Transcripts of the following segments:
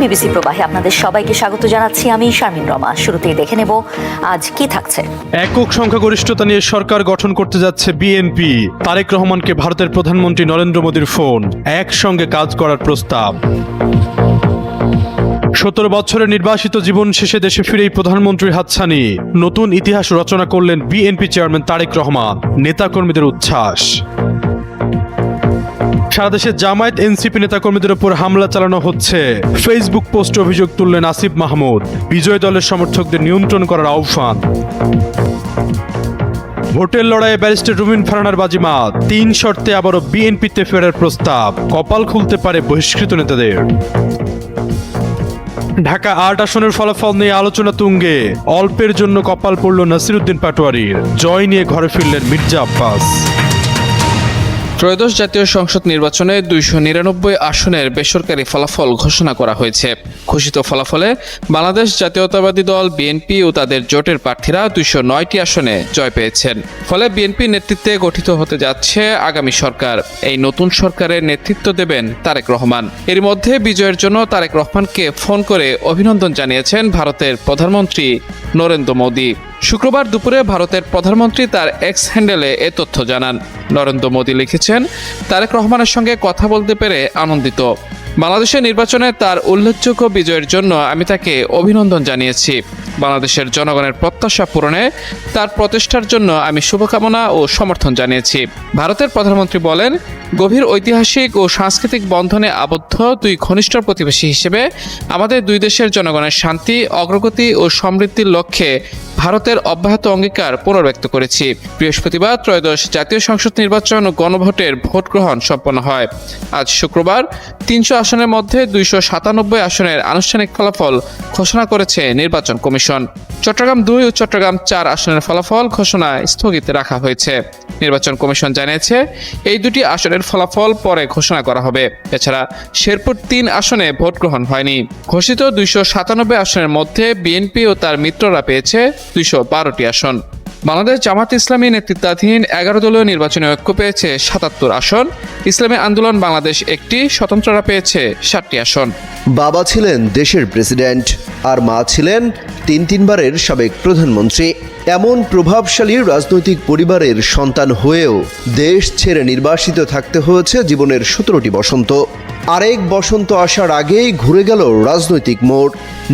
BBC প্রবাহে আপনাদের সবাইকে স্বাগত জানাচ্ছি। আমি শারমিন রমা। শুরুতেই দেখে নেব আজ কি থাকছে। একক সংখ্যাগরিষ্ঠতা নিয়ে সরকার গঠন করতে যাচ্ছে বিএনপি। তারেক রহমানকে ভারতের প্রধানমন্ত্রী নরেন্দ্র মোদীর ফোন, একসঙ্গে কাজ করার প্রস্তাব। 17 বছরের নির্বাসিত জীবন শেষে দেশে ফিরেই প্রধানমন্ত্রীর হাতছানি। নতুন ইতিহাস রচনা করলেন বিএনপি চেয়ারম্যান তারেক রহমান। নেতাকর্মীদের উচ্ছ্বাস। সারা দেশে জামায়াত এনসিপি নেতাকর্মীদের উপর হামলা চালানো হচ্ছে। ফেসবুক পোস্টে অভিযোগ তুললেন আসিফ মাহমুদ। বিজয় দলের সমর্থকদের নিয়ন্ত্রণ করার আহ্বান। ভোটের লড়াইয়ে ব্যারিস্টার রুমিন ফারহানার বাজিমাত। 3 শর্তে আবারও বিএনপিতে ফেরার প্রস্তাব। কপাল খুলতে পারে বহিষ্কৃত নেতাদের। ঢাকা 8 আসনের ফলাফল নিয়ে আলোচনা তুঙ্গে। অল্পের জন্য কপাল পড়ল নাসিরউদ্দিন পাটোয়ারির। জয় নিয়ে ঘরে ফিরলেন মির্জা আব্বাস। ত্রয়োদশ জাতীয় সংসদ নির্বাচনে 299 আসনের বেসরকারি ফলাফল ঘোষণা করা হয়েছে। ঘোষিত ফলাফলে বাংলাদেশ জাতীয়তাবাদী দল বিএনপি ও তাদের জোটের প্রার্থীরা 209টি আসনে জয় পেয়েছেন। ফলে বিএনপি নেতৃত্বে গঠিত হতে যাচ্ছে আগামী সরকার। এই নতুন সরকারের নেতৃত্ব দেবেন তারেক রহমান। এর মধ্যে বিজয়ের জন্য তারেক রহমানকে ফোন করে অভিনন্দন জানিয়েছেন ভারতের প্রধানমন্ত্রী নরেন্দ্র মোদী। শুক্রবার দুপুরে ভারতের প্রধানমন্ত্রী তার এক্স হ্যান্ডেলে এ তথ্য জানান। নরেন্দ্র মোদী লিখেছেন, তারেক রহমানের সঙ্গে কথা বলতে পেরে আনন্দিত। বাংলাদেশের নির্বাচনে তার উল্লেখযোগ্য বিজয়ের জন্য আমি তাকে অভিনন্দন জানিয়েছি। বাংলাদেশের জনগণের প্রত্যাশা পূরণে তার প্রচেষ্টার জন্য আমি শুভকামনা ও সমর্থন জানিয়েছি। ভারতের প্রধানমন্ত্রী বলেন, গভীর ঐতিহাসিক ও সাংস্কৃতিক বন্ধনে আবদ্ধ দুই ঘনিষ্ঠ প্রতিবেশী হিসেবে আমাদের দুই দেশের জনগণের শান্তি, অগ্রগতি ও সমৃদ্ধির লক্ষ্যে ভারতের অব্যাহত অঙ্গীকার পুনর্ব্যক্ত করেছি। বৃহস্পতিবার ত্রয়োদশ জাতীয় সংসদ নির্বাচন ও গণভোটের ভোট গ্রহণ সম্পন্ন হয়। আজ শুক্রবার 300 আসনের মধ্যে 297 আসনের আনুষ্ঠানিক ফলাফল ঘোষণা করেছে নির্বাচন কমিশন। চট্টগ্রাম 2 ও চট্টগ্রাম 4 আসনের ফলাফল ঘোষণা স্থগিত রাখা হয়েছে। নির্বাচন কমিশন জানিয়েছে, এই দুটি আসনের ফলাফল পরে ঘোষণা করা হবে। এছাড়া শেরপুর 3 আসনে ভোট গ্রহণ হয়নি। ঘোষিত 297 আসনের মধ্যে বিএনপি ও তার মিত্ররা পেয়েছে 212টি আসন। বাংলাদেশ জামাত ইসলামী নেতৃত্বাধীন 11 দলীয় নির্বাচনী ঐক্য পেয়েছে 77 আসন। ইসলামী আন্দোলন বাংলাদেশ একটি, স্বতন্ত্ররা পেয়েছে 7টি আসন। বাবা ছিলেন দেশের প্রেসিডেন্ট, আর মা ছিলেন 3 বারের সাবেক প্রধানমন্ত্রী। এমন প্রভাবশালী রাজনৈতিক পরিবারের সন্তান হয়েও দেশ ছেড়ে নির্বাসিত থাকতে হয়েছে জীবনের 17টি বসন্ত। আরেক বসন্ত আসার আগেই ঘুরে গেল রাজনৈতিক মোড়।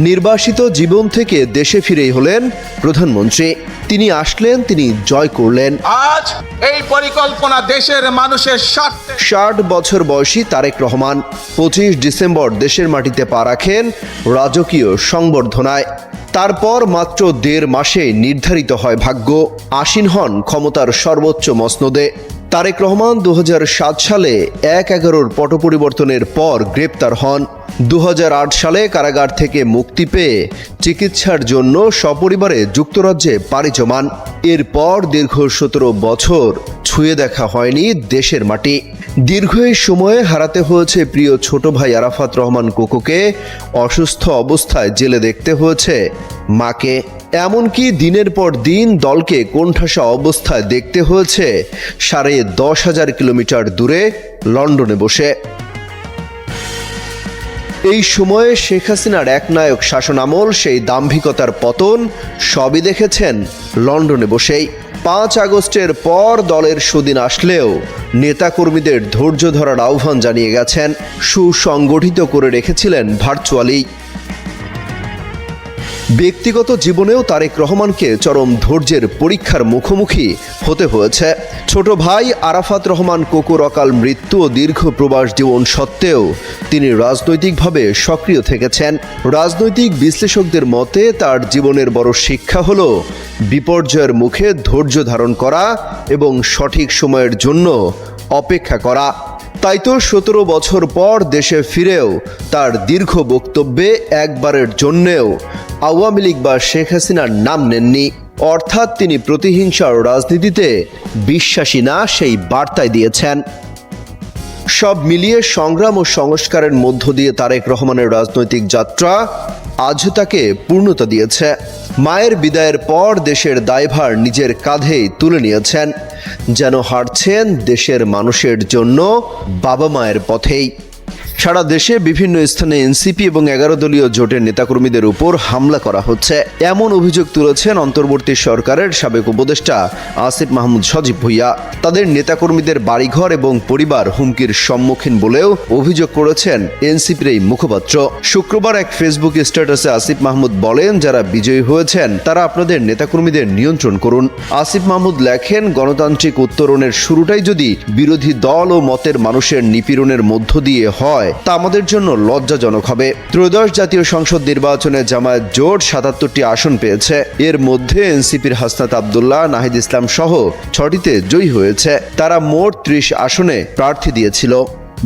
নির্বাসিত জীবন থেকে দেশে ফিরেই হলেন প্রধানমন্ত্রী। তিনি আসলেন, তিনি জয় করলেন। আজ এই পরিকল্পনা দেশের মানুষের স্বার্থে। 60 বছর বয়সী তারেক রহমান 25 ডিসেম্বর দেশের মাটিতে পা রাখেন রাজকীয় সংবর্ধনায়। তারপর মাত্র 1.5 মাসে নির্ধারিত হয় ভাগ্য। আসীন হন ক্ষমতার সর্বোচ্চ মসনদে। তারেক রহমান 2007 সালে 1/11 পট পরিবর্তনের পর গ্রেপ্তার হন। 2008 সালে কারাগার থেকে মুক্তি পেয়ে চিকিৎসার জন্য সপরিবারে যুক্তরাজ্যে পাড়ি জমান। এরপর দীর্ঘ 17 বছর ছুঁয়ে দেখা হয়নি দেশের মাটি। দীর্ঘ এই সময়ে হারাতে হয়েছে প্রিয় ছোট ভাই আরাফাত রহমান কোকোকে। অসুস্থ অবস্থায় জেলে দেখতে হয়েছে মাকে। এমনকি দিনের পর দিন দলকে কোণঠাসা অবস্থায় দেখতে হয়েছে 10,500 কিলোমিটার দূরে লন্ডনে বসে। এই সময়ে শেখ হাসিনার একনায়ক শাসনামল, সেই দাম্ভিকতার পতন সবই দেখেছেন লন্ডনে বসেই। 5 আগস্টের পর দলের সুদিন আসলেও নেতাকর্মীদের ধৈর্য ধরার আহ্বান জানিয়ে গেছেন। সুসংগঠিত করে রেখেছিলেন ভার্চুয়ালি। ব্যক্তিগত জীবনেও তারেক রহমানকে চরম ধৈর্যের পরীক্ষার মুখোমুখি হতে হয়েছে। ছোট ভাই আরাফাত রহমান কোকোর অকাল মৃত্যু ও দীর্ঘ প্রবাস জীবন সত্ত্বেও তিনি রাজনৈতিকভাবে সক্রিয় থেকেছেন। রাজনৈতিক বিশ্লেষকদের মতে তার জীবনের বড় শিক্ষা হল বিপর্যয়ের মুখে ধৈর্য ধারণ করা এবং সঠিক সময়ের জন্য অপেক্ষা করা। তাই তো 17 বছর পর দেশে ফিরেও তার দীর্ঘ বক্তব্যে একবারের জন্যেও আওয়ামী লীগ বা শেখ হাসিনার নাম নেননি। অর্থাৎ তিনি প্রতিহিংসার রাজনীতিতে বিশ্বাসী না, সেই বার্তায় দিয়েছেন। সব মিলিয়ে সংগ্রাম ও সংস্কারের মধ্য দিয়ে তারেক রহমানের রাজনৈতিক যাত্রা আজও তাকে পূর্ণতা দিয়েছে। মায়ের বিদায়ের পর দেশের দায়ভার নিজের কাঁধেই তুলে নিয়েছেন, যেন হাঁটছেন দেশের মানুষের জন্য বাবা মায়ের পথেই। সারা দেশে বিভিন্ন স্থানে এনসিপি এবং 11 দলীয় জোটের নেতাকর্মীদের উপর হামলা করা হচ্ছে, এমন অভিযোগ তুলেছেন অন্তর্বর্তী সরকারের সাবেক উপদেষ্টা আসিফ মাহমুদ সজীব ভুঁইয়া। তাদের নেতাকর্মীদের বাড়িঘর এবং পরিবার হুমকির সম্মুখীন বলেও অভিযোগ করেছেন এনসিপির এই মুখপাত্র। শুক্রবার এক ফেসবুক স্ট্যাটাসে আসিফ মাহমুদ বলেন, যারা বিজয়ী হয়েছেন তারা আপনাদের নেতাকর্মীদের নিয়ন্ত্রণ করুন। আসিফ মাহমুদ লেখেন, গণতান্ত্রিক উত্তরণের শুরুটাই যদি বিরোধী দল ও মতের মানুষের নিপীড়নের মধ্য দিয়ে হয় তা আমাদের জন্য লজ্জাজনক হবে। ত্রয়োদশ জাতীয় সংসদ নির্বাচনে জামায়াত জোট 77টি আসন পেয়েছে। এর মধ্যে এনসিপির হাসনাত আব্দুল্লাহ, নাহিদ ইসলাম সহ 6টিতে জয়ী হয়েছে। তারা মোট 30 আসনে প্রার্থী দিয়েছিল।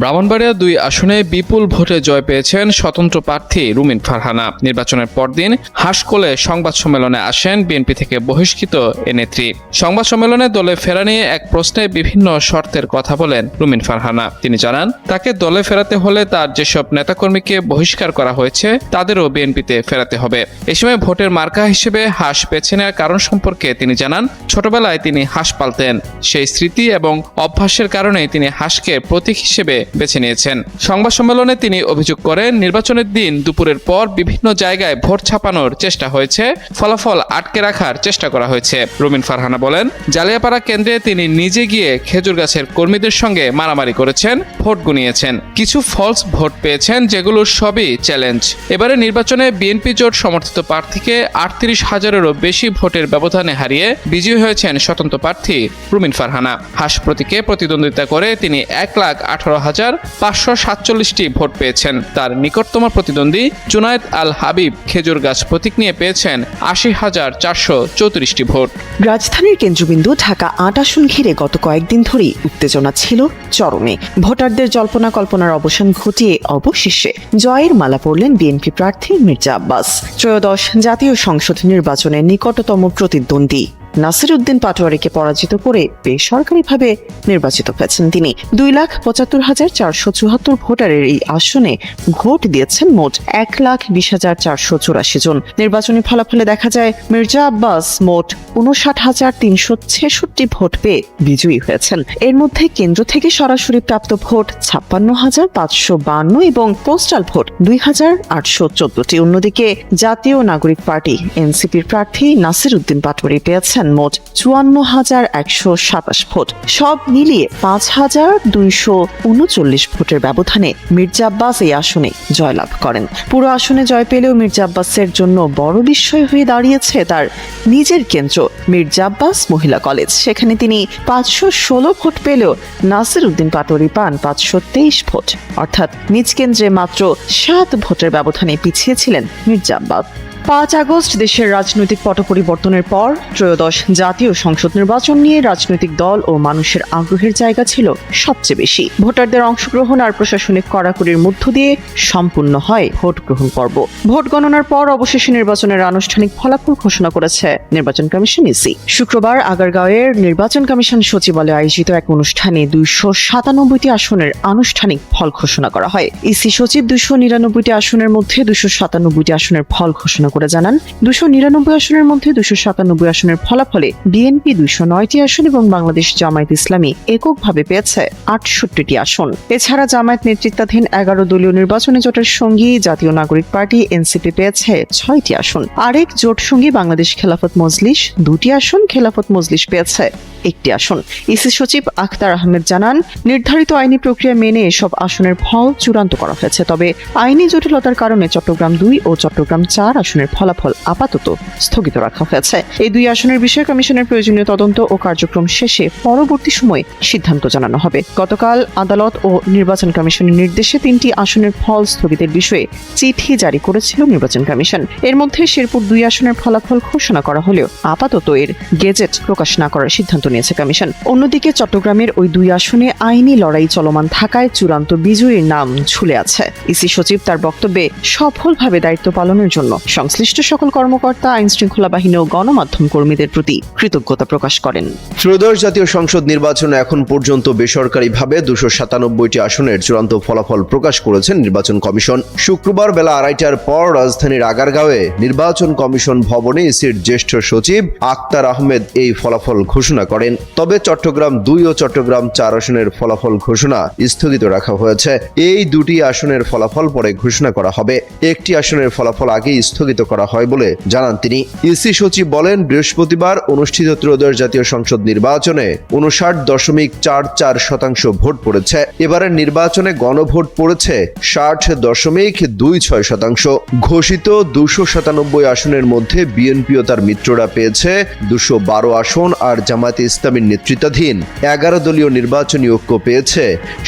ব্রাহ্মণবাড়িয়া 2 আসনে বিপুল ভোটে জয় পেয়েছেন স্বতন্ত্র প্রার্থী রুমিন ফারহানা। নির্বাচনের পরদিন হাসকোলে সংবাদ সম্মেলনে আসেন বিএনপি থেকে বহিষ্কৃত এ নেত্রী। সংবাদ সম্মেলনে দলে ফেরা নিয়ে এক প্রশ্নে বিভিন্ন শর্তের কথা বলেন রুমিন ফারহানা। তিনি জানান, তাকে দলে ফেরাতে হলে তার যেসব নেতাকর্মীকে বহিষ্কার করা হয়েছে তাদেরও বিএনপিতে ফেরাতে হবে। এ সময় ভোটের মার্কা হিসেবে হাঁস বেছে নেওয়ার কারণ সম্পর্কে তিনি জানান, ছোটবেলায় তিনি হাঁস পালতেন। সেই স্মৃতি এবং অভ্যাসের কারণে তিনি হাঁসকে প্রতীক হিসেবে বেছে নিয়েছেন। সংবাদ সম্মেলনে তিনি অভিযোগ করেন, নির্বাচনের দিন দুপুরের পর বিভিন্ন জায়গায় ভোট ছাপানোর চেষ্টা হয়েছে, ফলাফল আটকে রাখার চেষ্টা করা হয়েছে। রুমিন ফারহানা বলেন, জালিয়াপাড়া কেন্দ্রে তিনি নিজে গিয়ে খেজুর গাছের কর্মীদের সঙ্গে মারামারি করেছেন, ভোট গুনিয়েছেন, কিছু ফলস ভোট পেয়েছেন, যেগুলোর সবই চ্যালেঞ্জ। এবারে নির্বাচনে বিএনপি জোট সমর্থিত প্রার্থীকে 38,000-এরও বেশি ভোটের ব্যবধানে হারিয়ে বিজয়ী হয়েছেন স্বতন্ত্র প্রার্থী রুমিন ফারহানা। হাঁস প্রতীকে প্রতিদ্বন্দ্বিতা করে তিনি 1,18,547টি ভোট পেয়েছেন। তার নিকটতম প্রতিদ্বন্দ্বী জুনায়েদ আল হাবিব খেজুর গাছ প্রতীক নিয়ে পেয়েছেন 80,434টি ভোট। রাজধানীর কেন্দ্রবিন্দু ঢাকা 8 আসন ঘিরে গত কয়েকদিন ধরেই উত্তেজনা ছিল চরমে। ভোটারদের জল্পনা কল্পনার অবসান ঘটিয়ে অবশেষে জয়ের মালা পরলেন বিএনপি প্রার্থী মির্জা আব্বাস। ত্রয়োদশ জাতীয় সংসদ নির্বাচনের নিকটতম প্রতিদ্বন্দ্বী নাসিরউদ্দিন পাটোয়ারিকে পরাজিত করে বেসরকারিভাবে নির্বাচিত হয়েছেন তিনি। 2,75,474 ভোটারের এই আসনে ভোট দিয়েছেন মোট 1,20,484 জন। নির্বাচনী ফলাফলে দেখা যায়, মির্জা আব্বাস মোট 59,366 ভোট পেয়ে বিজয়ী হয়েছেন। এর মধ্যে কেন্দ্র থেকে সরাসরি প্রাপ্ত ভোট 56,552 এবং পোস্টাল ভোট 2,814টি। অন্যদিকে জাতীয় নাগরিক পার্টি এনসিপির প্রার্থী নাসিরউদ্দিন পাটোয়ারি পেয়েছেন মোট 54,127 ভোট। সব মিলিয়ে 5,239 ভোটের ব্যবধানে মির্জা আব্বাস এই আসনে জয়লাভ করেন। পুরো আসনে জয় পেলেও মির্জা আব্বাসের জন্য বড় বিস্ময় হয়ে দাঁড়িয়েছে তার নিজের কেন্দ্র মির্জা আব্বাস মহিলা কলেজ। সেখানে তিনি 516 ভোট পেলেও নাসিরউদ্দিন পাটোয়ারি পান 523 ভোট, অর্থাৎ নিজ কেন্দ্রে মাত্র 7 ভোটের ব্যবধানে পিছিয়ে ছিলেন মির্জা আব্বাস। 5 আগস্ট দেশের রাজনৈতিক পট পরিবর্তনের পর ত্রয়োদশ জাতীয় সংসদ নির্বাচন নিয়ে রাজনৈতিক দল ও মানুষের আগ্রহের জায়গা ছিল সবচেয়ে বেশি। ভোটারদের অংশগ্রহণ আর প্রশাসনিক কড়াকড়ির মধ্য দিয়ে সম্পূর্ণ হয় ভোট গ্রহণ পর্ব। ভোট গণনার পর অবশেষে নির্বাচনের আনুষ্ঠানিক ফলাফল ঘোষণা করেছে নির্বাচন কমিশন ইসি। শুক্রবার আগারগাঁওয়ের নির্বাচন কমিশন সচিবালয়ে আয়োজিত এক অনুষ্ঠানে 297টি আসনের আনুষ্ঠানিক ফল ঘোষণা করা হয়। ইসি সচিব 299টি আসনের মধ্যে 297টি আসনের ফল ঘোষণা করে জানান, 299 আসনের মধ্যে 297 আসনের ফলাফলে বিএনপি 209টি আসন এবং বাংলাদেশ জামায়াত ইসলামী এককভাবে পেয়েছে 68টি আসন। এছাড়া জামায়াত নেতৃত্বাধীন 11 দলীয় নির্বাচনী জোটের সঙ্গী জাতীয় নাগরিক পার্টি এনসিপি পেয়েছে 6টি আসন। আরেক জোট সঙ্গী বাংলাদেশ খেলাফত মজলিস 2টি আসন, খেলাফত মজলিস পেয়েছে 1টি আসন। ইসি সচিব আখতার আহমেদ জানান, নির্ধারিত আইনি প্রক্রিয়া মেনে এসব আসনের ফল চূড়ান্ত করা হয়েছে। তবে আইনি জটিলতার কারণে চট্টগ্রাম 2 ও চট্টগ্রাম 4 আসনের ফলাফল আপাতত স্থগিত রাখা হয়েছে। এই 2 আসনের বিষয়ে কমিশনের প্রয়োজনীয় তদন্ত ও কার্যক্রম শেষে পরবর্তী সময়ে সিদ্ধান্ত জানানো হবে। গতকাল আদালত ও নির্বাচন কমিশনের নির্দেশে 3টি আসনের ফল স্থগিতের বিষয়ে চিঠি জারি করেছিল নির্বাচন কমিশন। এর মধ্যে শেরপুর 2 আসনের ফলাফল ঘোষণা করা হলেও আপাতত এর গেজেট প্রকাশ না করার সিদ্ধান্ত নিয়েছে কমিশন। অন্যদিকে চট্টগ্রামের ওই 2 আসনে আইনি লড়াই চলমান থাকায় চূড়ান্ত বিজয়ীর নাম ঝুলে আছে। ইসি সচিব তার বক্তব্যে সফলভাবে দায়িত্ব পালনের জন্য সংশ্লিষ্ট সকল কর্মকর্তা, আইন শৃঙ্খলা বাহিনী ও গণমাধ্যম কর্মীদের প্রতি কৃতজ্ঞতা প্রকাশ করেন। ত্রয়োদশ জাতীয় সংসদ নির্বাচনে এখন পর্যন্ত বেসরকারিভাবে 297টি আসনের চূড়ান্ত ফলাফল প্রকাশ করেছেন নির্বাচন কমিশন। শুক্রবার বেলা 2:30টার পর রাজধানীর আগারগাঁওয়ে নির্বাচন কমিশন ভবনে ইসির জ্যেষ্ঠ সচিব আক্তার আহমেদ এই ফলাফল ঘোষণা করেন। তবে চট্টগ্রাম 2 ও চট্টগ্রাম 4 আসনের ফলাফল ঘোষণা স্থগিত রাখা হয়েছে। এই দুটি আসনের ফলাফল পরে ঘোষণা করা হবে। একটি আসনের ফলাফল আগেই স্থগিত করা হয় বলে জানান তিনি। ইসি সচিব বলেন, বৃহস্পতিবার অনুষ্ঠিত ত্রয়োদশ জাতীয় সংসদ নির্বাচনে 59.44% ভোট পড়েছে। এবারের নির্বাচনে গণভোট পড়েছে 60.26%। ঘোষিত 297 আসনের মধ্যে বিএনপি ও তার মিত্ররা পেয়েছে 212 আসন, আর জামায়াতে ইসলামীর নেতৃত্বাধীন 11 দলীয় নির্বাচনী ঐক্য পেয়েছে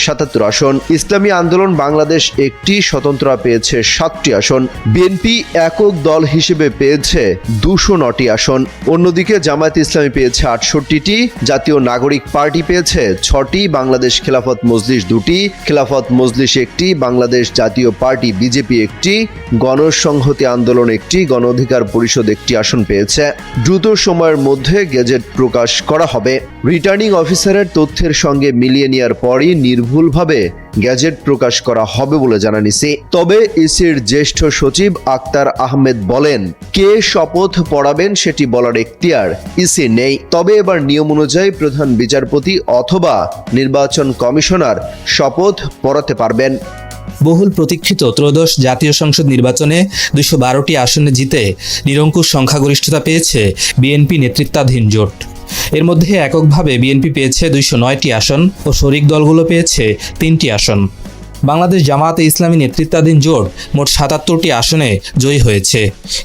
77 আসন। ইসলামী আন্দোলন বাংলাদেশ একটি, স্বতন্ত্ররা পেয়েছে 7টি আসন। বিএনপি একক দল হিসেবে পেয়েছে 209টি আসন। অন্যদিকে জামায়াতে ইসলামী পেয়েছে 68টি, জাতীয় নাগরিক পার্টি পেয়েছে 6টি, বাংলাদেশ খেলাফত মজলিস 2টি, খেলাফত মজলিস 1টি, বাংলাদেশ জাতীয় পার্টি বিজেপি 1টি, গণসংহতি আন্দোলন 1টি, গণ অধিকার পরিষদ 1টি আসন পেয়েছে। দ্রুত সময়ের মধ্যে গেজেট প্রকাশ করা হবে। রিটার্নিং অফিসারের তথ্যের সঙ্গে মিলিয়ে নেওয়ার পরই নির্ভুলভাবে গ্যাজেট প্রকাশ করা হবে বলে জানান ইসি। তবে ইসির জ্যেষ্ঠ সচিব আক্তার আহমেদ বলেন, কে শপথ পড়াবেন সেটি বলার এখতিয়ার ইসি নেই। তবে এবার নিয়ম অনুযায়ী প্রধান বিচারপতি অথবা নির্বাচন কমিশনার শপথ পড়াতে পারবেন। বহুল প্রতীক্ষিত ত্রয়োদশ জাতীয় সংসদ নির্বাচনে 212টি আসনে জিতে নিরঙ্কুশ সংখ্যাগরিষ্ঠতা পেয়েছে বিএনপি নেতৃত্বাধীন জোট। এর মধ্যে এককভাবে বিএনপি পেয়েছে 209টি আসন ও শরিক দলগুলো পেয়েছে 3টি আসন। বাংলাদেশ জামায়াতে ইসলামী নেতৃত্বাধীন জোট মোট 77টি আসনে জয়ী হয়েছে।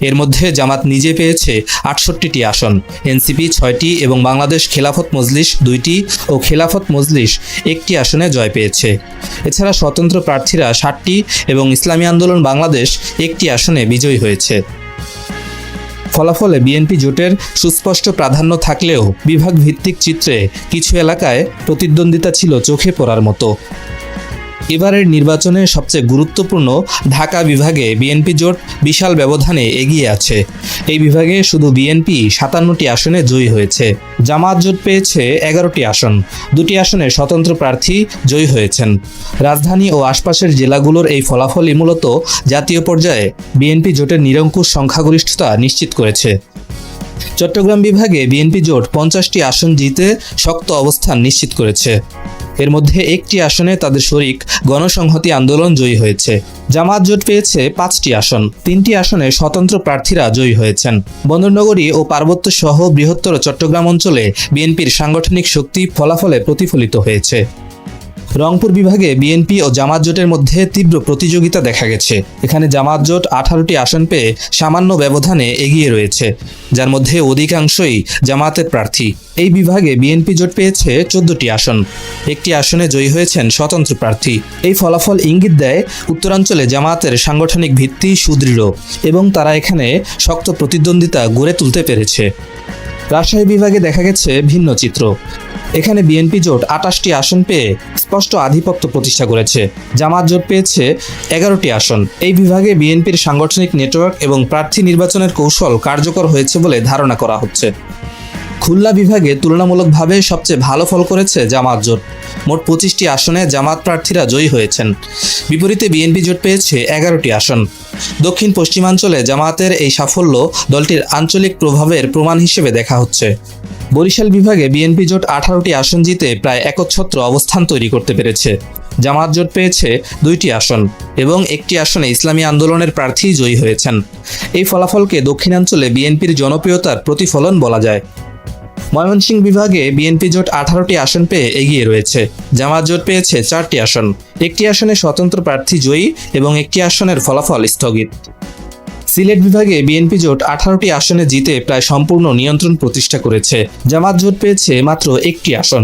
এর মধ্যে জামাত নিজে পেয়েছে 68টি আসন, এনসিপি 6টি এবং বাংলাদেশ খেলাফত মজলিস 2টি ও খেলাফত মজলিস 1টি আসনে জয় পেয়েছে। এছাড়া স্বতন্ত্র প্রার্থীরা 60টি এবং ইসলামী আন্দোলন বাংলাদেশ 1টি আসনে বিজয়ী হয়েছে। ফলাফলে বিএনপি জোটের সুস্পষ্ট প্রাধান্য থাকলেও বিভাগ ভিত্তিক চিত্রে কিছু এলাকায় প্রতিদ্বন্দ্বিতা ছিল চোখে পড়ার মতো। এবারের নির্বাচনে সবচেয়ে গুরুত্বপূর্ণ ঢাকা বিভাগে বিএনপি জোট বিশাল ব্যবধানে এগিয়ে আছে। এই বিভাগে শুধু বিএনপি 57টি আসনে জয়ী হয়েছে। জামায়াত জোট পেয়েছে 11টি আসন, 2টি আসনে স্বতন্ত্র প্রার্থী জয়ী হয়েছেন। রাজধানী ও আশপাশের জেলাগুলোর এই ফলাফলই মূলত জাতীয় পর্যায়ে বিএনপি জোটের নিরঙ্কুশ সংখ্যাগরিষ্ঠতা নিশ্চিত করেছে। চট্টগ্রাম বিভাগে বিএনপি জোট 50টি আসন জিতে শক্ত অবস্থান নিশ্চিত করেছে। এর মধ্যে 1টি আসনে তাদের শরিক গণসংহতি আন্দোলন জয়ী হয়েছে। জামায়াত জোট পেয়েছে 5টি আসন, 3টি আসনে স্বতন্ত্র প্রার্থীরা জয়ী হয়েছেন। বন্দরনগরী ও পার্বত্য সহ বৃহত্তর চট্টগ্রাম অঞ্চলে বিএনপির সাংগঠনিক শক্তি ফলাফলে প্রতিফলিত হয়েছে। রংপুর বিভাগে বিএনপি ও জামায়াত জোটের মধ্যে তীব্র প্রতিযোগিতা দেখা গেছে। এখানে জামায়াত জোট 18টি আসন পেয়ে সামান্য ব্যবধানে এগিয়ে রয়েছে, যার মধ্যে অধিকাংশই জামায়াতের প্রার্থী। এই বিভাগে বিএনপি জোট পেয়েছে 14টি আসন, 1টি আসনে জয়ী হয়েছেন স্বতন্ত্র প্রার্থী। এই ফলাফল ইঙ্গিত দেয় উত্তরাঞ্চলে জামায়াতের সাংগঠনিক ভিত্তি সুদৃঢ় এবং তারা এখানে শক্ত প্রতিদ্বন্দ্বিতা গড়ে তুলতে পেরেছে। রাজশাহী বিভাগে দেখা গেছে ভিন্ন চিত্র। এখানে বিএনপি জোট 28টি আসন পেয়ে স্পষ্ট আধিপত্য প্রতিষ্ঠা করেছে। জামায়াত জোট পেয়েছে 11টি আসন। এই বিভাগে বিএনপির সাংগঠনিক নেটওয়ার্ক এবং প্রার্থী নির্বাচনের কৌশল কার্যকর হয়েছে বলে ধারণা করা হচ্ছে। খুলনা বিভাগে তুলনামূলকভাবে সবচেয়ে ভালো ফল করেছে জামায়াত জোট। মোট 25টি আসনে জামায়াত প্রার্থীরা জয়ী হয়েছেন। বিপরীতে বিএনপি জোট পেয়েছে 11টি আসন। দক্ষিণ পশ্চিমাঞ্চলে জামায়াতের এই সাফল্য দলটির আঞ্চলিক প্রভাবের প্রমাণ হিসেবে দেখা হচ্ছে। বরিশাল বিভাগে বিএনপি জোট 18টি আসন জিতে প্রায় একচ্ছত্র অবস্থান তৈরি করতে পেরেছে। জামায়াত জোট পেয়েছে 2টি আসন এবং 1টি আসনে ইসলামী আন্দোলনের প্রার্থী জয়ী হয়েছেন। এই ফলাফলকে দক্ষিণাঞ্চলে বিএনপির জনপ্রিয়তার প্রতিফলন বলা যায়। ময়মনসিংহ বিভাগে বিএনপি জোট 18টি আসন পেয়ে এগিয়ে রয়েছে। জামায়াত জোট পেয়েছে 4টি আসন, 1টি আসনে স্বতন্ত্র প্রার্থী জয়ী এবং 1টি আসনের ফলাফল স্থগিত। সিলেট বিভাগে বিএনপি জোট 18টি আসনে জিতে প্রায় সম্পূর্ণ নিয়ন্ত্রণ প্রতিষ্ঠা করেছে। জামায়াত জোট পেয়েছে মাত্র 1টি আসন।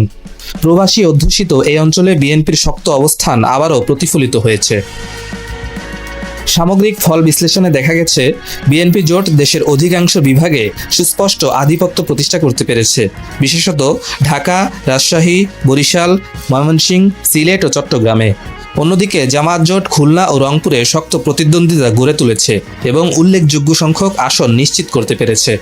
প্রবাসী অধ্যুষিত এই অঞ্চলে বিএনপির শক্ত অবস্থান আবারও প্রতিফলিত হয়েছে। সামগ্রিক ফল বিশ্লেষণে দেখা গেছে বিএনপি জোট দেশের অধিকাংশ বিভাগে সুস্পষ্ট আধিপত্য প্রতিষ্ঠা করতে পেরেছে, বিশেষত ঢাকা, রাজশাহী, বরিশাল, ময়মনসিংহ, সিলেট ও চট্টগ্রামে। অন্যদিকে জামায়াত জোট খুলনা ও রংপুরে শক্ত প্রতিদ্বন্দ্বিতা গড়ে তুলেছে এবং উল্লেখযোগ্য সংখ্যক আসন নিশ্চিত করতে পেরেছে।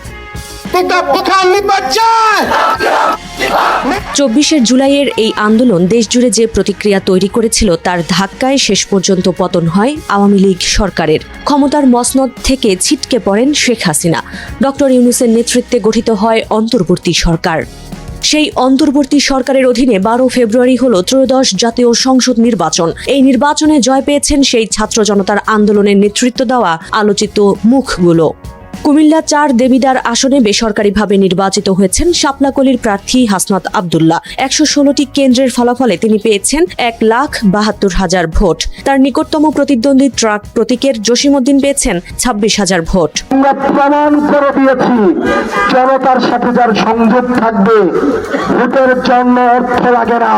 24শে জুলাইয়ের এই আন্দোলন দেশজুড়ে যে প্রতিক্রিয়া তৈরি করেছিল তার ধাক্কায় শেষ পর্যন্ত পতন হয় আওয়ামী লীগ সরকারের। ক্ষমতার মসনদ থেকে ছিটকে পড়েন শেখ হাসিনা। ডক্টর ইউনূসের নেতৃত্বে গঠিত হয় অন্তর্বর্তী সরকার। সেই অন্তর্বর্তী সরকারের অধীনে 12 ফেব্রুয়ারি হলো ত্রয়োদশ জাতীয় সংসদ নির্বাচন। এই নির্বাচনে জয় পেয়েছেন সেই ছাত্র জনতার আন্দোলনের নেতৃত্ব দেওয়া আলোচিত মুখগুলো। কুমিল্লা 4 দেবিদার আসনে বেসরকারিভাবে নির্বাচিত হয়েছেন শাপলাকলির প্রার্থী হাসনাত আব্দুল্লাহ। 116টি কেন্দ্রের ফলাফলে তিনি পেয়েছেন 1,72,000 ভোট। তার নিকটতম প্রতিদ্বন্দ্বী ট্রাক প্রতীকের জসিমউদ্দিন পেয়েছেন 26,000 ভোট। আমরা প্রমাণ করে দিয়েছি জনতার সাথে যার সংযোগ থাকবে, ভোটের জন্য অর্থ লাগে না।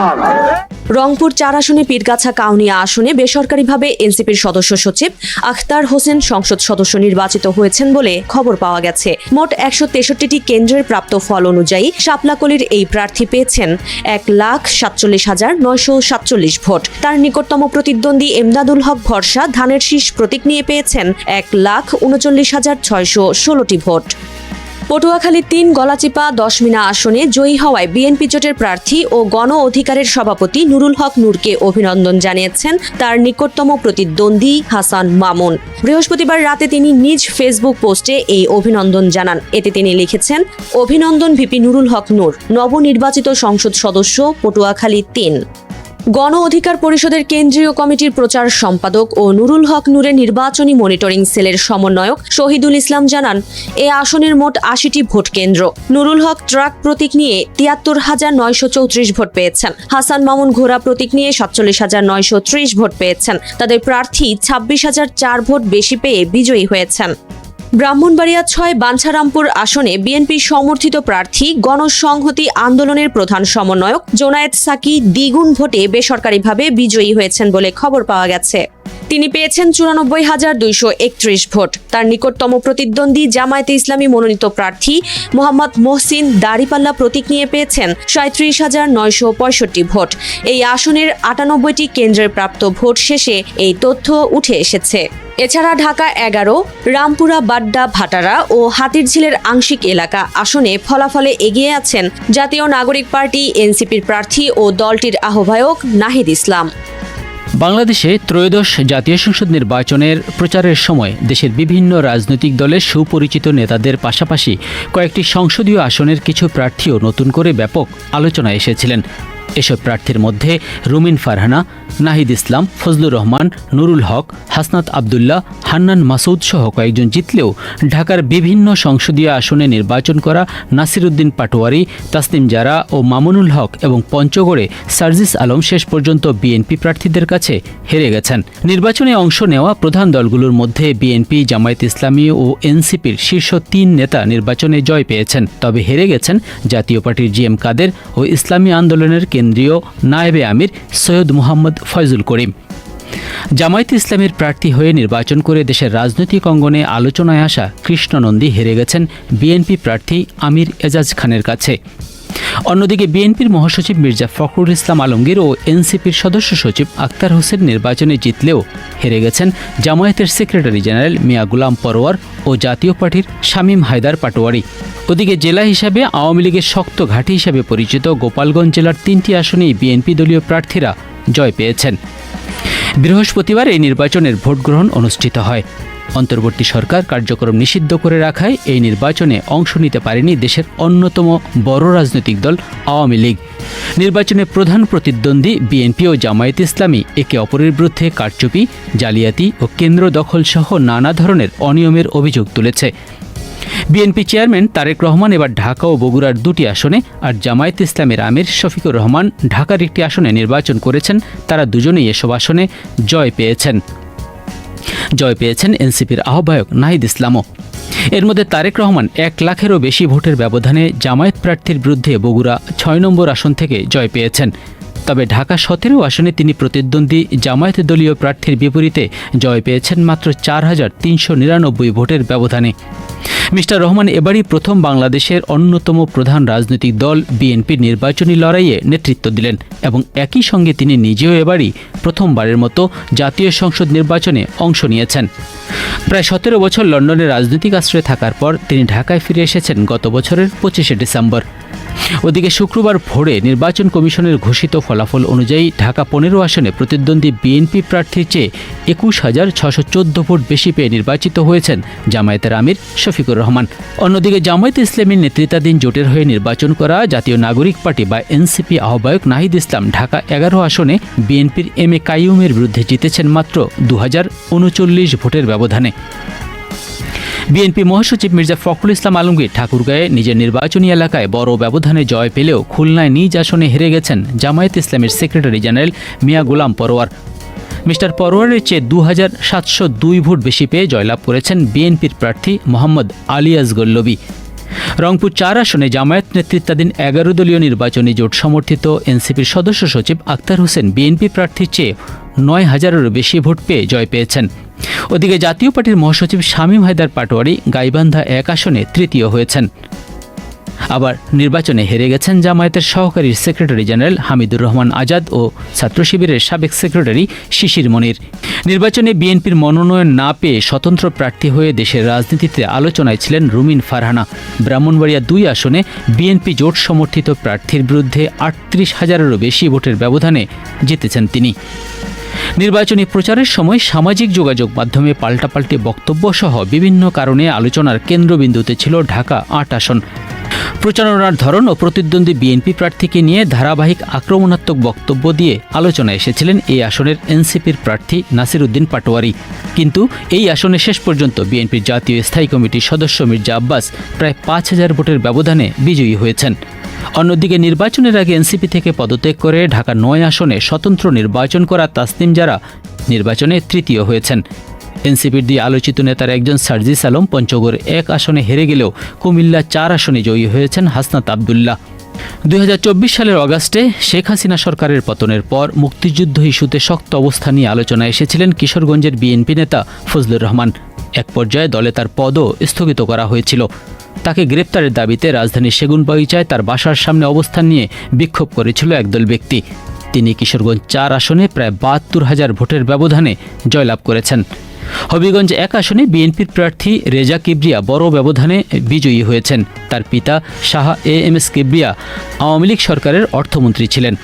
রংপুর 4 আসনে পীরগাছা কাউনিয়া আসনে বেসরকারিভাবে এনসিপির সদস্য সচিব আখতার হোসেন সংসদ সদস্য নির্বাচিত হয়েছেন বলে খবর পাওয়া গেছে। মোট 163টি কেন্দ্রের প্রাপ্ত ফল অনুযায়ী শাপলাকলির এই প্রার্থী পেয়েছেন 1,47,947 ভোট। তার নিকটতম প্রতিদ্বন্দ্বী এমদাদুল হক ভরসা ধানের শীষ প্রতীক নিয়ে পেয়েছেন 1,39,616টি ভোট। পটুয়াখালী 3 গলাচিপা 10 মিনা আসনে জয়ী হওয়ায় বিএনপি জোটের প্রার্থী ও গণ অধিকারের সভাপতি নুরুল হক নূরকে অভিনন্দন জানিয়েছেন তার নিকটতম প্রতিদ্বন্দ্বী হাসান মামুন। বৃহস্পতিবার রাতে তিনি নিজ ফেসবুক পোস্টে এই অভিনন্দন জানান। এতে তিনি লিখেছেন, অভিনন্দন ভিপি নুরুল হক নূর, নবনির্বাচিত সংসদ সদস্য পটুয়াখালী 3। গণ অধিকার পরিষদের কেন্দ্রীয় কমিটির প্রচার সম্পাদক ও নুরুল হক নূরের নির্বাচনী মনিটরিং সেলের সমন্বয়ক শহীদুল ইসলাম জানান, এ আসনের মোট 80টি ভোট কেন্দ্র। নুরুল হক ট্রাক প্রতীক নিয়ে 73,934 ভোট পেয়েছেন। হাসান মামুন ঘোড়া প্রতীক নিয়ে 47,930 ভোট পেয়েছেন। তাদের প্রার্থী 26,004 ভোট বেশি পেয়ে বিজয়ী হয়েছেন। ব্রাহ্মণবাড়িয়া 6 বাঞ্ছারামপুর আসনে বিএনপি সমর্থিত প্রার্থী গণসংহতি আন্দোলনের প্রধান সমন্বয়ক জোনায়েদ সাকি দ্বিগুণ ভোটে বেসরকারিভাবে বিজয়ী হয়েছেন বলে খবর পাওয়া গেছে। তিনি পেয়েছেন 94,231 ভোট। তার নিকটতম প্রতিদ্বন্দ্বী জামায়াতে ইসলামী মনোনীত প্রার্থী মোহাম্মদ মোহসিন দাড়িপাল্লা প্রতীক নিয়ে পেয়েছেন 37,965 ভোট। এই আসনের 98টি কেন্দ্রের প্রাপ্ত ভোট শেষে এই তথ্য উঠে এসেছে। এছাড়া ঢাকা 11, রামপুরা, বাড্ডা, ভাটারা ও হাতিরঝিলের আংশিক এলাকা আসনে ফলাফলে এগিয়ে আছেন জাতীয় নাগরিক পার্টি এনসিপির প্রার্থী ও দলটির আহ্বায়ক নাহিদ ইসলাম। বাংলাদেশে ত্রয়োদশ জাতীয় সংসদ নির্বাচনের প্রচারের সময় দেশের বিভিন্ন রাজনৈতিক দলের সুপরিচিত নেতাদের পাশাপাশি কয়েকটি সংসদীয় আসনের কিছু প্রার্থীও নতুন করে ব্যাপক আলোচনায় এসেছিলেন। এসব প্রার্থীর মধ্যে রুমিন ফারহানা, নাহিদ ইসলাম, ফজলুর রহমান, নুরুল হক, হাসনাত আব্দুল্লাহ, হান্নান মাসুদ সহ কয়েকজন জিতলেও ঢাকার বিভিন্ন সংসদীয় আসনে নির্বাচন করা নাসিরউদ্দিন পাটোয়ারি, তাসনিম জারা ও মামুনুল হক এবং পঞ্চগড়ে সার্জিস আলম শেষ পর্যন্ত বিএনপি প্রার্থীদের কাছে হেরে গেছেন। নির্বাচনে অংশ নেওয়া প্রধান দলগুলোর মধ্যে বিএনপি, জামায়াত ইসলামী ও এনসিপির শীর্ষ 3 নেতা নির্বাচনে জয় পেয়েছেন, তবে হেরে গেছেন জাতীয় পার্টির জিএম কাদের ও ইসলামী আন্দোলনের কেন্দ্রীয় নায়েবে আমির সৈয়দ মোহাম্মদ ফয়জুল করিম। জামায়াত ইসলামের প্রার্থী হয়ে নির্বাচন করে দেশের রাজনৈতিক অঙ্গনে আলোচনায় আসা কৃষ্ণনন্দী হেরে গেছেন বিএনপি প্রার্থী আমির এজাজ খানের কাছে। অন্যদিকে বিএনপির মহাসচিব মির্জা ফখরুল ইসলাম আলমগীর ও এনসিপির সদস্য সচিব আক্তার হোসেন নির্বাচনে জিতলেও হেরে গেছেন জামায়াতের সেক্রেটারি জেনারেল মিয়া গুলাম পরোয়ার ও জাতীয় পার্টির শামীম হায়দার পাটোয়ারি। ওদিকে জেলা হিসাবে আওয়ামী লীগের শক্ত ঘাঁটি হিসাবে পরিচিত গোপালগঞ্জ জেলার 3টি আসনেই বিএনপি দলীয় প্রার্থীরা জয় পেয়েছেন। বৃহস্পতিবার এই নির্বাচনের ভোট গ্রহণ অনুষ্ঠিত হয়। অন্তর্বর্তী সরকার কার্যক্রম নিষিদ্ধ করে রাখায় এই নির্বাচনে অংশ নিতে পারেনি দেশের অন্যতম বড় রাজনৈতিক দল আওয়ামী লীগ। নির্বাচনে প্রধান প্রতিদ্বন্দ্বী বিএনপি ও জামায়াত ইসলামী একে অপরের বিরুদ্ধে কারচুপি, জালিয়াতি ও কেন্দ্র দখল সহ নানা ধরনের অনিয়মের অভিযোগ তুলেছে। বিএনপি চেয়ারম্যান তারেক রহমান এবার ঢাকা ও বগুড়ার 2টি আসনে, আর জামায়াত ইসলামের আমির শফিকুর রহমান ঢাকার একটি আসনে নির্বাচন করেছেন। তারা দুজনেই এসব আসনে জয় পেয়েছেন এনসিপির আহ্বায়ক নাহিদ ইসলামও। এর মধ্যে তারেক রহমান 1 লাখেরও বেশি ভোটের ব্যবধানে জামায়াত প্রার্থীর বিরুদ্ধে বগুড়া 6 নম্বর আসন থেকে জয় পেয়েছেন। তবে ঢাকা 17 আসনে তিনি প্রতিদ্বন্দ্বী জামায়াত দলীয় প্রার্থীর বিপরীতে জয় পেয়েছেন মাত্র 4,399 ভোটের ব্যবধানে। মিস্টার রহমান এবারই প্রথম বাংলাদেশের অন্যতম প্রধান রাজনৈতিক দল বিএনপির নির্বাচনী লড়াইয়ে নেতৃত্ব দিলেন এবং একই সঙ্গে তিনি নিজেও এবারই প্রথমবারের মতো জাতীয় সংসদ নির্বাচনে অংশ নিয়েছেন। প্রায় 17 বছর লন্ডনে রাজনৈতিক আশ্রয়ে থাকার পর তিনি ঢাকায় ফিরে এসেছেন গত বছরের 25শে ডিসেম্বর। ওদিকে শুক্রবার ভোরে নির্বাচন কমিশনের ঘোষিত ফলাফল অনুযায়ী ঢাকা 15 আসনে প্রতিদ্বন্দ্বী বিএনপি প্রার্থীর চেয়ে 21,614 ভোট বেশি পেয়ে নির্বাচিত হয়েছেন জামায়াতের আমির শফিকুর রহমান। অন্যদিকে জামায়াতে ইসলামীর নেতৃত্বাধীন জোটের হয়ে নির্বাচন করা জাতীয় নাগরিক পার্টি বা এনসিপি আহ্বায়ক নাহিদ ইসলাম ঢাকা 11 আসনে বিএনপির এম.এ কাইয়ুমের বিরুদ্ধে জিতেছেন মাত্র 2039 ভোটের ব্যবধানে। বিএনপি মহাসচিব মির্জা ফখরুল ইসলাম আলমগীর ঠাকুরগাঁয়ে নিজের নির্বাচনী এলাকায় বড় ব্যবধানে জয় পেলেও খুলনায় নিজ আসনে হেরে গেছেন জামায়াত ইসলামের সেক্রেটারি জেনারেল মিয়া গোলাম পরোয়ার। মিস্টার পরোয়ারের চেয়ে 2,702 ভোট বেশি পেয়ে জয়লাভ করেছেন বিএনপির প্রার্থী মোহাম্মদ আলী আসগর লবি। রংপুর 4 আসনে জামায়াত নেতৃত্বাধীন 11 দলীয় নির্বাচনী জোট সমর্থিত এনসিপির সদস্য সচিব আক্তার হোসেন বিএনপি প্রার্থীর চেয়ে 9,000-এরও বেশি ভোট পেয়ে জয় পেয়েছেন। ওদিকে জাতীয় পার্টির মহাসচিব শামীম হায়দার পাটোয়ারি গাইবান্ধা 1 আসনে তৃতীয় হয়েছেন। আবার নির্বাচনে হেরে গেছেন জামায়াতের সহকারী সেক্রেটারি জেনারেল হামিদুর রহমান আজাদ ও ছাত্র শিবিরের সাবেক সেক্রেটারি শিশির মনির। নির্বাচনে বিএনপির মনোনয়ন না পেয়ে স্বতন্ত্র প্রার্থী হয়ে দেশের রাজনীতিতে আলোচনায় ছিলেন রুমিন ফারহানা। ব্রাহ্মণবাড়িয়া 2 আসনে বিএনপি জোট সমর্থিত প্রার্থীর বিরুদ্ধে 38,000-এরও বেশি ভোটের ব্যবধানে জিতেছেন তিনি। নির্বাচনী প্রচারের সময় সামাজিক যোগাযোগ মাধ্যমে পাল্টাপাল্টি বক্তব্য সহ বিভিন্ন কারণে আলোচনার কেন্দ্রবিন্দুতে ছিল ঢাকা 8 আসন। প্রচারণার ধরন ও প্রতিদ্বন্দ্বী বিএনপি প্রার্থীকে নিয়ে ধারাবাহিক আক্রমণাত্মক বক্তব্য দিয়ে আলোচনায় এসেছিলেন এই আসনের এনসিপির প্রার্থী নাসির উদ্দিন পাটোয়ারি। কিন্তু এই আসনে শেষ পর্যন্ত বিএনপির জাতীয় স্থায়ী কমিটির সদস্য মির্জা আব্বাস প্রায় 5,000 ভোটের ব্যবধানে বিজয়ী হয়েছেন। অন্যদিকে নির্বাচনের আগে এনসিপি থেকে পদত্যাগ করে ঢাকা 9 আসনে স্বতন্ত্র নির্বাচন করা তাসনিম জারা নির্বাচনে তৃতীয় হয়েছেন। এনসিপির দিয়ে আলোচিত নেতার একজন সার্জিস আলম পঞ্চগড় 1 আসনে হেরে গেলেও কুমিল্লা 4 আসনে জয়ী হয়েছেন হাসনাত আবদুল্লাহ। 2024 সালের অগাস্টে শেখ হাসিনা সরকারের পতনের পর মুক্তিযুদ্ধ ইস্যুতে শক্ত অবস্থান নিয়ে আলোচনায় এসেছিলেন কিশোরগঞ্জের বিএনপি নেতা ফজলুর রহমান। এক পর্যায়ে দলে তার পদও স্থগিত করা হয়েছিল। তাকে গ্রেপ্তারের দাবিতে রাজধানীর সেগুনবাগিচায় তার বাসার সামনে অবস্থান নিয়ে বিক্ষোভ করেছিল একদল ব্যক্তি। তিনি কিশোরগঞ্জ 4 আসনে প্রায় 72,000 ভোটের ব্যবধানে জয়লাভ করেছেন। হবিগঞ্জ 1 আসনে বিএনপির প্রার্থী রেজা কিবরিয়া বড় ব্যবধানে বিজয়ী হয়েছেন। তার পিতা শাহ এএমএস কিবরিয়া আওয়ামী লীগ সরকারের অর্থমন্ত্রী ছিলেন।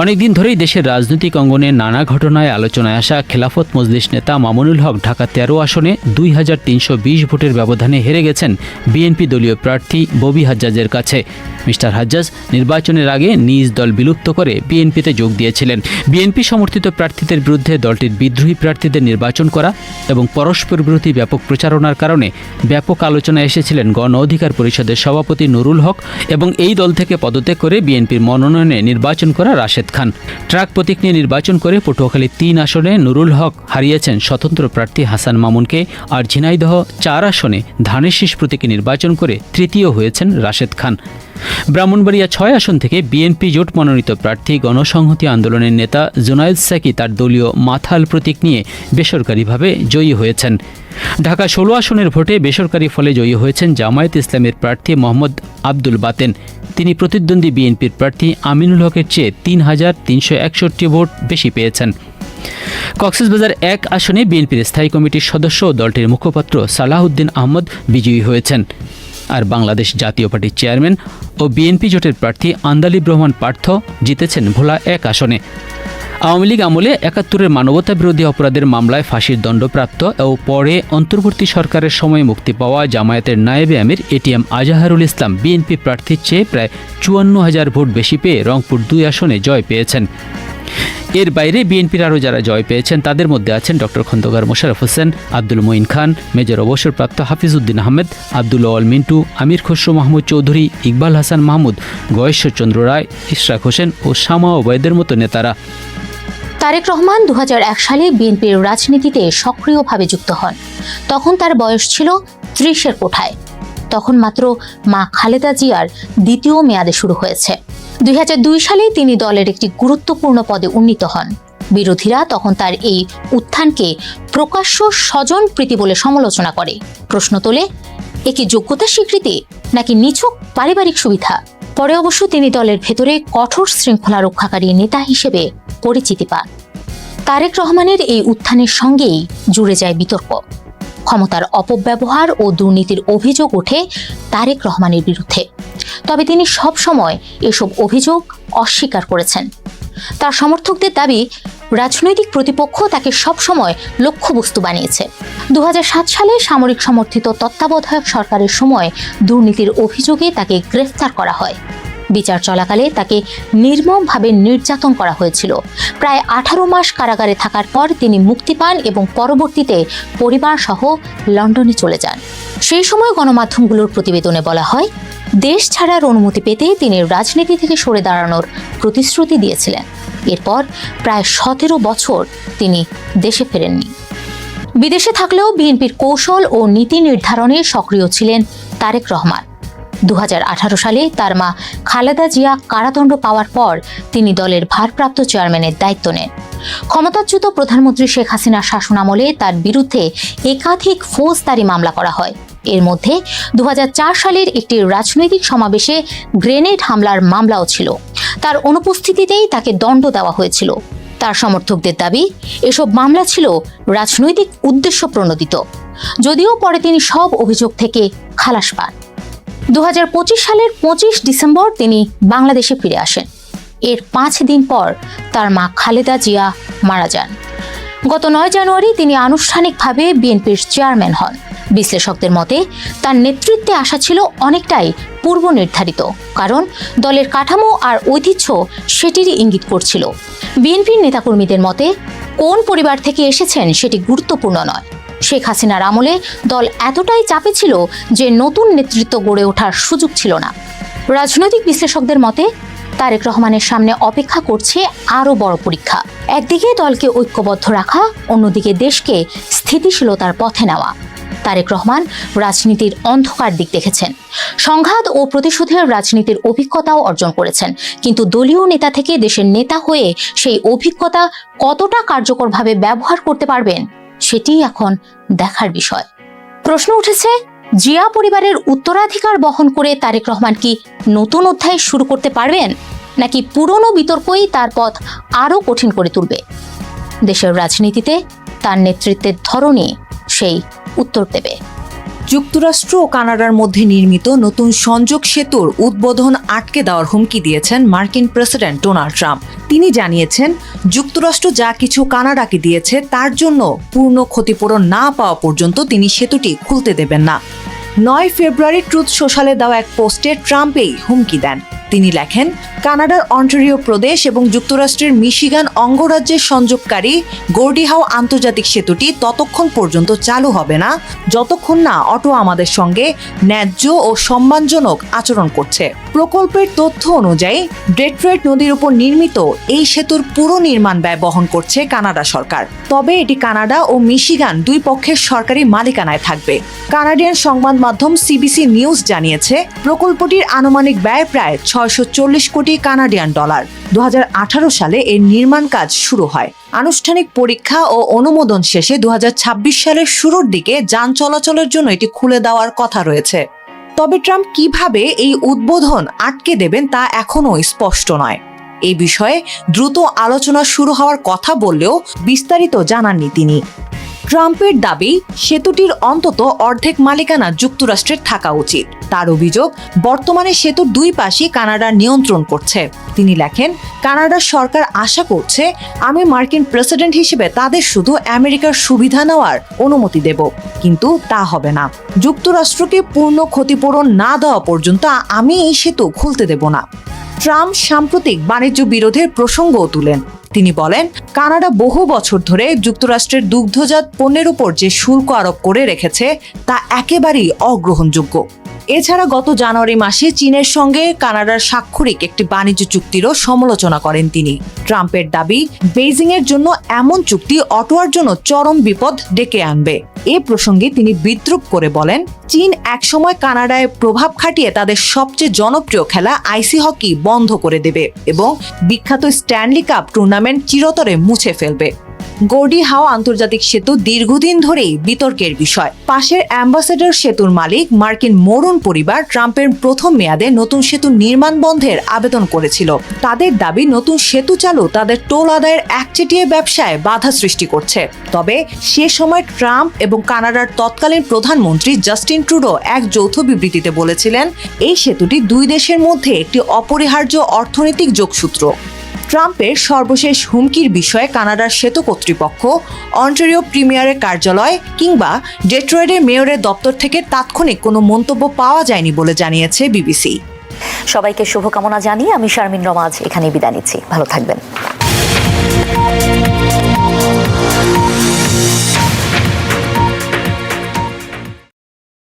অনেকদিন ধরেই দেশের রাজনৈতিক অঙ্গনে নানা ঘটনায় আলোচনায় আসা খেলাফত মজলিস নেতা মামুনুল হক ঢাকা 13 আসনে 2,320 ভোটের ব্যবধানে হেরে গেছেন বিএনপি দলীয় প্রার্থী ববি হাজ্জাজের কাছে। মিস্টার হাজ্জাজ নির্বাচনের আগে নিজ দল বিলুপ্ত করে বিএনপিতে যোগ দিয়েছিলেন। বিএনপি সমর্থিত প্রার্থীদের বিরুদ্ধে দলটির বিদ্রোহী প্রার্থীদের নির্বাচন করা এবং পরস্পর বিরোধী ব্যাপক প্রচারণার কারণে ব্যাপক আলোচনায় এসেছিলেন গণ অধিকার পরিষদের সভাপতি নুরুল হক এবং এই দল থেকে পদত্যাগ করে বিএনপির মনোনয়নে নির্বাচন করা রাশেদ খান। ট্রাক প্রতীক নিয়ে নির্বাচন করে পটুয়াখালী 3 আসনে নুরুল হক হারিয়েছেন স্বতন্ত্র প্রার্থী হাসান মামুনকে, আর ঝিনাইদহ 4 আসনে ধানের শীষ প্রতীকে নির্বাচন করে তৃতীয় হয়েছেন রাশেদ খান। ব্রাহ্মণবাড়িয়া 6 আসন থেকে বিএনপি জোট মনোনীত প্রার্থী গণসংহতি আন্দোলনের নেতা জুনায়েদ সাকি তার দলীয় মাথাল প্রতীক নিয়ে বেসরকারিভাবে জয়ী হয়েছেন। ঢাকা 16 আসনের ভোটে বেসরকারি ফলে জয়ী হয়েছেন জামায়াত ইসলামের প্রার্থী মোহাম্মদ আব্দুল বাতেন। তিনি প্রতিদ্বন্দ্বী বিএনপির প্রার্থী আমিনুল হকের চেয়ে 3,361 ভোট বেশি পেয়েছেন। কক্সবাজার 1 আসনে বিএনপির স্থায়ী কমিটির সদস্য ও দলটির মুখপাত্র সালাহউদ্দিন আহমদ বিজয়ী হয়েছেন। আর বাংলাদেশ জাতীয় পার্টির চেয়ারম্যান ও বিএনপি জোটের প্রার্থী আন্দালিব রহমান পার্থ জিতেছেন ভোলা 1 আসনে। আওয়ামী লীগ আমলে 71-এর মানবতা বিরোধী অপরাধের মামলায় ফাঁসির দণ্ডপ্রাপ্ত ও পরে অন্তর্বর্তী সরকারের সময় মুক্তি পাওয়া জামায়াতের নায়েবে আমির এটিএম আজাহারুল ইসলাম বিএনপি প্রার্থীর চেয়ে প্রায় 54,000 ভোট বেশি পেয়ে রংপুর 2 আসনে জয় পেয়েছেন। এর বাইরে বিএনপির আরও যারা জয় পেয়েছেন তাদের মধ্যে আছেন ডক্টর খন্দকার মোশাররফ হোসেন, আব্দুল মঈন খান, মেজর অবসরপ্রাপ্ত হাফিজউদ্দিন আহমেদ, আব্দুল আওয়াল মিন্টু, আমির খসরু মাহমুদ চৌধুরী, ইকবাল হাসান মাহমুদ, গয়েশ্বরচন্দ্র রায়, ইশরাক হোসেন ও শামা ওবায়দের মতো নেতারা। তারেক রহমান 2001 সালে বিএনপির রাজনীতিতে সক্রিয়ভাবে যুক্ত হন। তখন তার বয়স ছিল 30-এর কোঠায়। তখন মাত্র মা খালেদা জিয়ার দ্বিতীয় মেয়াদে শুরু হয়েছে। 2002 সালে তিনি দলের একটি গুরুত্বপূর্ণ পদে উন্নীত হন। বিরোধীরা তখন তার এই উত্থানকে প্রকাশ্য স্বজন প্রীতি বলে সমালোচনা করে। প্রশ্ন তোলে, এ কি যোগ্যতার স্বীকৃতি নাকি নিছক পারিবারিক সুবিধা? পরে অবশ্য তিনি দলের ভেতরে কঠোর শৃঙ্খলা রক্ষাকারী নেতা হিসেবে পরিচিতি পান। তারেক রহমানের এই উত্থানের সঙ্গেই জুড়ে যায় বিতর্ক। ক্ষমতার অপব্যবহার ও দুর্নীতির অভিযোগ ওঠে তারেক রহমানের বিরুদ্ধে। তবে তিনি সব সময় এসব অভিযোগ অস্বীকার করেছেন। তার সমর্থকদের দাবি, রাজনৈতিক প্রতিপক্ষ তাকে সবসময় লক্ষ্যবস্তু বানিয়েছে। 2007 সালে সামরিক সমর্থিত তত্ত্বাবধায়ক সরকারের সময় দুর্নীতির অভিযোগে তাকে গ্রেফতার করা হয়। বিচার চলাকালে তাকে নির্মমভাবে নির্যাতন করা হয়েছিল। প্রায় 18 মাস কারাগারে থাকার পর তিনি মুক্তি পান এবং পরবর্তীতে পরিবার সহ লন্ডনে চলে যান। সেই সময় গণমাধ্যমগুলোর প্রতিবেদনে বলা হয়, দেশ ছাড়ার অনুমতি পেতে তিনি রাজনীতি থেকে সরে দাঁড়ানোর প্রতিশ্রুতি দিয়েছিলেন। এরপর প্রায় 17 বছর তিনি দেশে ফেরেননি। বিদেশে থাকলেও বিএনপির কৌশল ও নীতি নির্ধারণে সক্রিয় ছিলেন তারেক রহমান। 2018 সালে তার মা খালেদা জিয়া কারাদণ্ড পাওয়ার পর তিনি দলের ভারপ্রাপ্ত চেয়ারম্যানের দায়িত্ব নেন। ক্ষমতাচ্যুত প্রধানমন্ত্রী শেখ হাসিনার শাসনামলে তার বিরুদ্ধে একাধিক ফৌজদারি মামলা করা হয়। এর মধ্যে 2004 সালের একটি রাজনৈতিক সমাবেশে গ্রেনেড হামলার মামলাও ছিল। তার অনুপস্থিতিতেই তাকে দণ্ড দেওয়া হয়েছিল। তার সমর্থকদের দাবি, এসব মামলা ছিল রাজনৈতিক উদ্দেশ্য প্রণোদিত। যদিও পরে তিনি সব অভিযোগ থেকে খালাস পান। 2025 সালের 25 ডিসেম্বর তিনি বাংলাদেশে ফিরে আসেন। এর 5 দিন পর তার মা খালেদা জিয়া মারা যান। গত 9 জানুয়ারি তিনি আনুষ্ঠানিকভাবে বিএনপির চেয়ারম্যান হন। বিশ্লেষকদের মতে তার নেতৃত্বে আসা ছিল অনেকটাই পূর্ব নির্ধারিত, কারণ দলের কাঠামো আর ঐতিহ্য সেটিরই ইঙ্গিত করছিল। বিএনপির নেতাকর্মীদের মতে কোন পরিবার থেকে এসেছেন সেটি গুরুত্বপূর্ণ নয়। শেখ হাসিনার আমলে দল এতটাই চাপে ছিল যে নতুন নেতৃত্ব গড়ে ওঠার সুযোগ ছিল না। রাজনৈতিক বিশ্লেষকদের মতে তারেক রহমানের সামনে অপেক্ষা করছে আরও বড় পরীক্ষা। একদিকে দলকে ঐক্যবদ্ধ রাখা, অন্যদিকে দেশকে স্থিতিশীলতার পথে নেওয়া। তারেক রহমান রাজনীতির অন্ধকার দিক দেখেছেন, সংঘাত ও প্রতিশোধের রাজনীতির অভিজ্ঞতাও অর্জন করেছেন, কিন্তু দলীয় নেতা থেকে দেশের নেতা হয়ে সেই অভিজ্ঞতা কতটা কার্যকরভাবে ব্যবহার করতে পারবেন সেটিই এখন দেখার বিষয়। প্রশ্ন উঠেছে, জিয়া পরিবারের উত্তরাধিকার বহন করে তারেক রহমান কি নতুন অধ্যায় শুরু করতে পারবেন, নাকি পুরনো বিতর্কই তার পথ আরও কঠিন করে তুলবে? দেশের রাজনীতিতে তার নেতৃত্বের ধরনই সেই উত্তর দেবে। যুক্তরাষ্ট্র ও কানাডার মধ্যে নির্মিত নতুন সংযোগ সেতুর উদ্বোধন আটকে দেওয়ার হুমকি দিয়েছেন মার্কিন প্রেসিডেন্ট ডোনাল্ড ট্রাম্প। তিনি জানিয়েছেন, যুক্তরাষ্ট্র যা কিছু কানাডাকে দিয়েছে তার জন্য পূর্ণ ক্ষতিপূরণ না পাওয়া পর্যন্ত তিনি সেতুটি খুলতে দেবেন না। 9 ফেব্রুয়ারি ট্রুথ সোশ্যালে দেওয়া এক পোস্টে ট্রাম্প এই হুমকি দেন। তিনি লেখেন, কানাডার অন্টারিও প্রদেশ এবং যুক্তরাষ্ট্রের মিশিগান অঙ্গরাজ্যের সংযোগকারী গর্ডি হাউ আন্তর্জাতিক সেতুটি ততক্ষণ পর্যন্ত চালু হবে না যতক্ষণ না অটোয়া আমাদের সঙ্গে ন্যায্য ও সম্মানজনক আচরণ করছে। প্রকল্পের তথ্য অনুযায়ী ডেট্রয়েট নদীর উপর নির্মিত এই সেতুর পুরো নির্মাণ ব্যয় বহন করছে কানাডা সরকার। তবে এটি কানাডা ও মিশিগান দুই পক্ষের সরকারি মালিকানায় থাকবে। কানাডিয়ান সংবাদ মাধ্যম সিবিসি নিউজ জানিয়েছে, প্রকল্পটির আনুমানিক ব্যয় প্রায় 640 কোটি কানাডিয়ান ডলার। 2018 সালে এর নির্মাণ কাজ শুরু হয়। আনুষ্ঠানিক পরীক্ষা ও অনুমোদন শেষে 2026 সালের শুরুর দিকে যান চলাচলের জন্য এটি খুলে দেওয়ার কথা রয়েছে। তবে ট্রাম্প কিভাবে এই উদ্বোধন আটকে দেবেন তা এখনও স্পষ্ট নয়। এই বিষয়ে দ্রুত আলোচনা শুরু হওয়ার কথা বললেও বিস্তারিত জানাননি তিনি। ট্রাম্পের দাবি, সেতুটির অন্তত অর্ধেক মালিকানা যুক্তরাষ্ট্রের থাকা উচিত। তার অভিযোগ, বর্তমানে সেতুর দুই পাশই কানাডা নিয়ন্ত্রণ করছে। তিনি লেখেন, কানাডার সরকার আশা করছে আমি মার্কিন প্রেসিডেন্ট হিসেবে তাদের শুধু আমেরিকার সুবিধা নেওয়ার অনুমতি দেব, কিন্তু তা হবে না। যুক্তরাষ্ট্রকে পূর্ণ ক্ষতিপূরণ না দেওয়া পর্যন্ত আমি এই সেতু খুলতে দেব না। ট্রাম্প সাম্প্রতিক বাণিজ্য বিরোধের প্রসঙ্গও তুলেন। তিনি বলেন, কানাডা বহু বছর ধরে যুক্তরাষ্ট্রের দুগ্ধজাত পণ্যের উপর যে শুল্ক আরোপ করে রেখেছে তা একেবারেই অগ্রহণযোগ্য। এছাড়া গত জানুয়ারি মাসে চীনের সঙ্গে কানাডার স্বাক্ষরিক একটি বাণিজ্য চুক্তিরও সমালোচনা করেন তিনি। ট্রাম্পের দাবি, বেইজিং এর জন্য এমন চুক্তি অটোয়ার জন্য চরম বিপদ ডেকে আনবে। এ প্রসঙ্গে তিনি বিদ্রূপ করে বলেন, চীন একসময় কানাডায় প্রভাব খাটিয়ে তাদের সবচেয়ে জনপ্রিয় খেলা আইসি হকি বন্ধ করে দেবে এবং বিখ্যাত স্ট্যানলি কাপ টুর্নামেন্ট চিরতরে মুছে ফেলবে। গর্ডি হাওয়া আন্তর্জাতিক সেতু দীর্ঘদিন ধরেই বিতর্কের বিষয়। পাশের অ্যাম্বাসেডর সেতুর মালিক মার্কিন মরুন পরিবার ট্রাম্পের প্রথম মেয়াদে নতুন সেতু নির্মাণ বন্ধের আবেদন করেছিল। তাদের দাবি, নতুন সেতু চালু তাদের টোল আদায়ের একচেটিয়া ব্যবসায় বাধা সৃষ্টি করছে। তবে সে সময় ট্রাম্প এবং কানাডার তৎকালীন প্রধানমন্ত্রী জাস্টিন ট্রুডো এক যৌথ বিবৃতিতে বলেছিলেন, এই সেতুটি দুই দেশের মধ্যে একটি অপরিহার্য অর্থনৈতিক যোগসূত্র। ট্রাম্পের সর্বশেষ হুমকির বিষয়ে কানাডার সেতু কর্তৃপক্ষ, অন্টারিও প্রিমিয়ারের কার্যালয় কিংবা ডেট্রয়েটের মেয়রের দপ্তর থেকে তাৎক্ষণিক কোনো মন্তব্য পাওয়া যায়নি বলে জানিয়েছে বিবিসি। সবাইকে শুভকামনা জানিয়ে আমি শারমিন রমা আজ এখানেই বিদায় নিচ্ছি। ভালো থাকবেন।